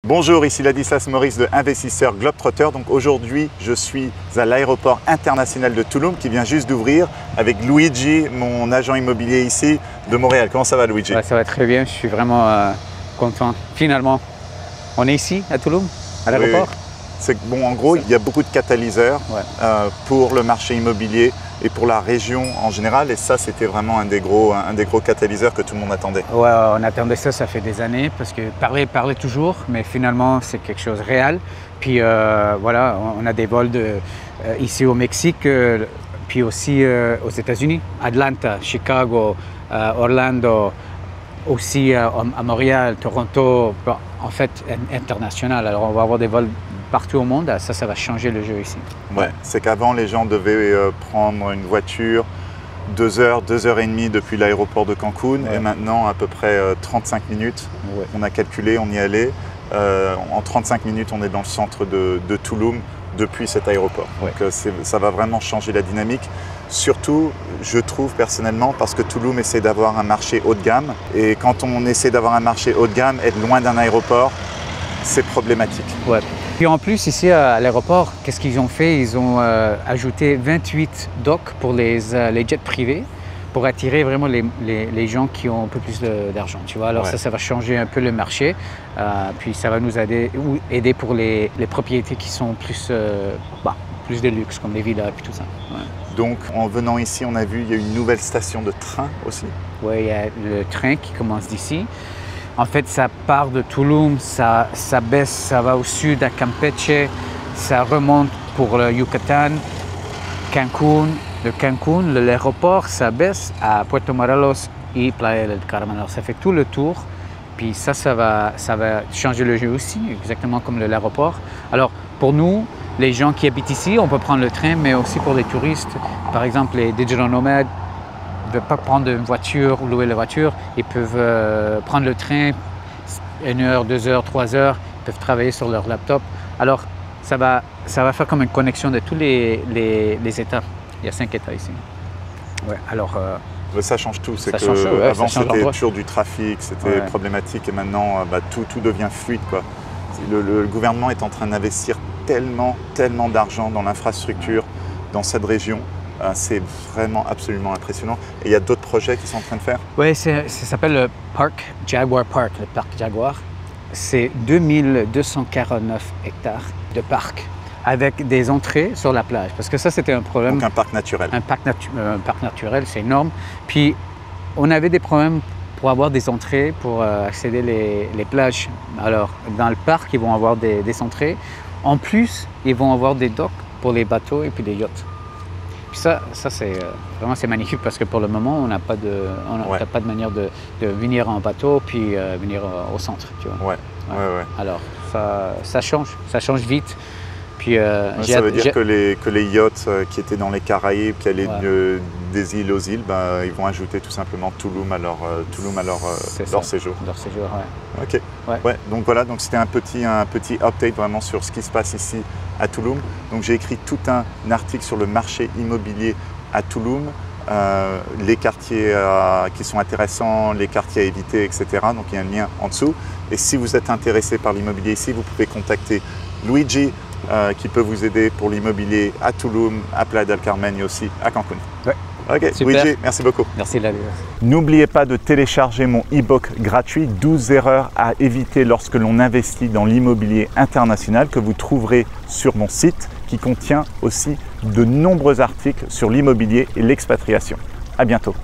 Bonjour, ici Ladislas Maurice de Investisseur Globetrotter. Donc aujourd'hui, je suis à l'aéroport international de Tulum qui vient juste d'ouvrir avec Luigi, mon agent immobilier ici de Montréal. Comment ça va, Luigi? Ça va très bien, je suis vraiment content. Finalement, on est ici à Tulum, à l'aéroport. Oui. C'est bon, en gros, il y a beaucoup de catalyseurs pour le marché immobilier et pour la région en général. Et ça, c'était vraiment un des gros catalyseurs que tout le monde attendait. Ouais, on attendait ça, ça fait des années parce que parler toujours, mais finalement, c'est quelque chose de réel. Puis voilà, on a des vols ici au Mexique, puis aussi aux États-Unis, Atlanta, Chicago, Orlando, aussi à Montréal, Toronto, en fait international. Alors on va avoir des vols partout au monde, ça va changer le jeu ici. Ouais, c'est qu'avant les gens devaient prendre une voiture 2 heures, 2 heures et demie depuis l'aéroport de Cancun et maintenant à peu près 35 minutes. Ouais. On a calculé, on y allait. En 35 minutes, on est dans le centre de Tulum depuis cet aéroport. Ouais. Donc ça va vraiment changer la dynamique. Surtout, je trouve personnellement, parce que Tulum essaie d'avoir un marché haut de gamme. Et quand on essaie d'avoir un marché haut de gamme, être loin d'un aéroport, c'est problématique. Ouais. Et en plus, ici à l'aéroport, qu'est-ce qu'ils ont fait? Ils ont ajouté 28 docks pour les jets privés pour attirer vraiment les gens qui ont un peu plus d'argent. Tu vois? Alors ça va changer un peu le marché. Puis ça va nous aider pour les propriétés qui sont plus de luxe, comme les villas et tout ça. Ouais. Donc, en venant ici, on a vu il y a une nouvelle station de train aussi. Oui, il y a le train qui commence d'ici. En fait, ça part de Tulum, ça baisse, ça va au sud à Campeche, ça remonte pour le Yucatan, Cancun. De Cancun, l'aéroport, ça baisse à Puerto Morelos et Playa del Carmen. Alors, ça fait tout le tour. Puis ça va changer le jeu aussi, exactement comme l'aéroport. Alors, pour nous, les gens qui habitent ici, on peut prendre le train, mais aussi pour les touristes, par exemple les digital nomades, ne veulent pas prendre une voiture ou louer la voiture, ils peuvent prendre le train 1 heure, 2 heures, 3 heures, ils peuvent travailler sur leur laptop. Alors, ça va faire comme une connexion de tous les États. Il y a 5 États ici. Ouais, alors, ça change tout. C'est qu'avant, c'était toujours du trafic, c'était problématique et maintenant, tout devient fluide, quoi. Le gouvernement est en train d'investir tellement d'argent dans l'infrastructure dans cette région. C'est vraiment absolument impressionnant. Et il y a d'autres projets qui sont en train de faire? Oui, ça s'appelle le Jaguar Park, le parc Jaguar. C'est 2249 hectares de parc avec des entrées sur la plage. Parce que ça, c'était un problème. Donc un parc naturel. Un parc naturel, c'est énorme. Puis, on avait des problèmes pour avoir des entrées pour accéder les plages. Alors, dans le parc, ils vont avoir des entrées. En plus, ils vont avoir des docks pour les bateaux et puis des yachts. Puis ça c'est vraiment magnifique parce que pour le moment, on n'a pas de manière de venir en bateau puis venir au centre. Tu vois. Ouais. Alors, ça change vite. Puis, ça veut dire que les yachts qui étaient dans les Caraïbes, qui allaient des îles aux îles, ils vont ajouter tout simplement Tulum à leur séjour. Leur séjour, ouais. Ok. Ouais. Donc voilà, c'était un petit update vraiment sur ce qui se passe ici à Tulum. Donc j'ai écrit tout un article sur le marché immobilier à Tulum, les quartiers qui sont intéressants, les quartiers à éviter, etc. Donc il y a un lien en dessous. Et si vous êtes intéressé par l'immobilier ici, vous pouvez contacter Luigi, qui peut vous aider pour l'immobilier à Tulum, à Playa del Carmen et aussi à Cancun. Ouais. Ok, super. Luigi, merci beaucoup. Merci Ladislas. N'oubliez pas de télécharger mon e-book gratuit 12 erreurs à éviter lorsque l'on investit dans l'immobilier international que vous trouverez sur mon site qui contient aussi de nombreux articles sur l'immobilier et l'expatriation. À bientôt.